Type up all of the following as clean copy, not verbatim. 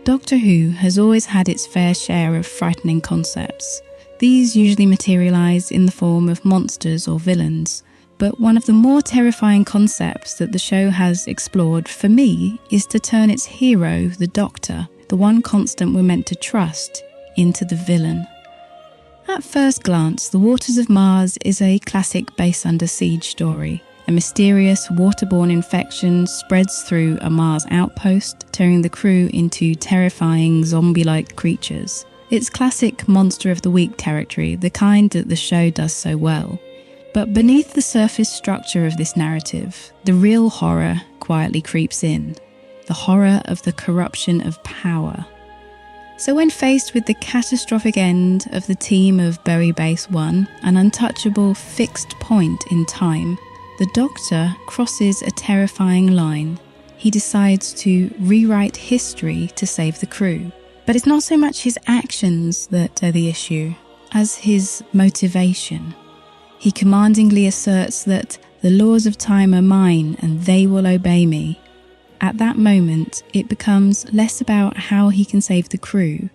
Doctor Who has always had its fair share of frightening concepts. These usually materialise in the form of monsters or villains. But one of the more terrifying concepts that the show has explored, for me, is to turn its hero, the Doctor, the one constant we're meant to trust, into the villain. At first glance, The Waters of Mars is a classic base under siege story. A mysterious waterborne infection spreads through a Mars outpost, turning the crew into terrifying zombie-like creatures. It's classic monster of the week territory, the kind that the show does so well. But beneath the surface structure of this narrative, the real horror quietly creeps in. The horror of the corruption of power. So when faced with the catastrophic end of the team of Bowie Base 1, an untouchable fixed point in time, the Doctor crosses a terrifying line. He decides to rewrite history to save the crew. But it's not so much his actions that are the issue, as his motivation. He commandingly asserts that the laws of time are mine and they will obey me. At that moment, it becomes less about how he can save the crew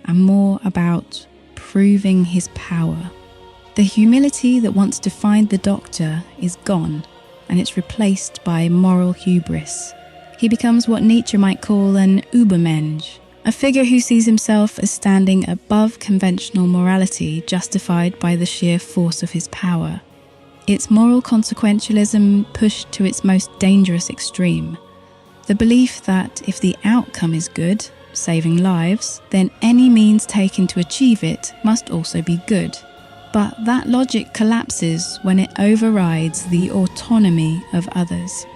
and more about proving his power. The humility that once defined the Doctor is gone, and it's replaced by moral hubris. He becomes what Nietzsche might call an Übermensch, a figure who sees himself as standing above conventional morality justified by the sheer force of his power. It's moral consequentialism pushed to its most dangerous extreme. The belief that if the outcome is good, saving lives, then any means taken to achieve it must also be good. But that logic collapses when it overrides the autonomy of others.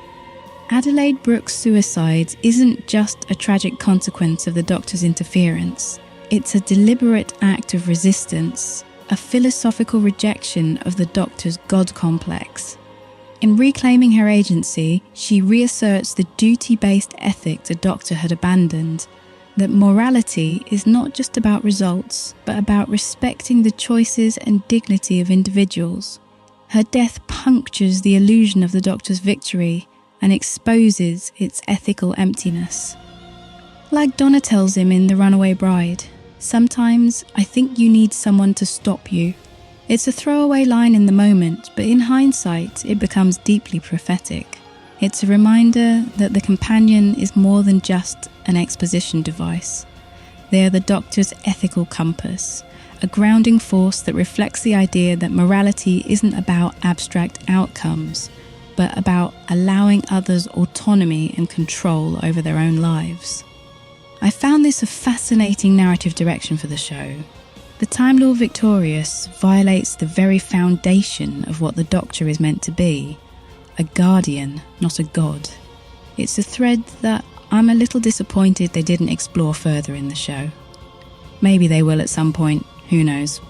Adelaide Brooke's suicide isn't just a tragic consequence of the Doctor's interference. It's a deliberate act of resistance, a philosophical rejection of the Doctor's God complex. In reclaiming her agency, she reasserts the duty-based ethic the Doctor had abandoned, that morality is not just about results, but about respecting the choices and dignity of individuals. Her death punctures the illusion of the Doctor's victory and exposes its ethical emptiness. Like Donna tells him in The Runaway Bride, sometimes I think you need someone to stop you. It's a throwaway line in the moment, but in hindsight, it becomes deeply prophetic. It's a reminder that the companion is more than just an exposition device. They are the Doctor's ethical compass, a grounding force that reflects the idea that morality isn't about abstract outcomes, but about allowing others autonomy and control over their own lives. I found this a fascinating narrative direction for the show. The Time Lord Victorious violates the very foundation of what the Doctor is meant to be. A guardian, not a god. It's a thread that I'm a little disappointed they didn't explore further in the show. Maybe they will at some point, who knows.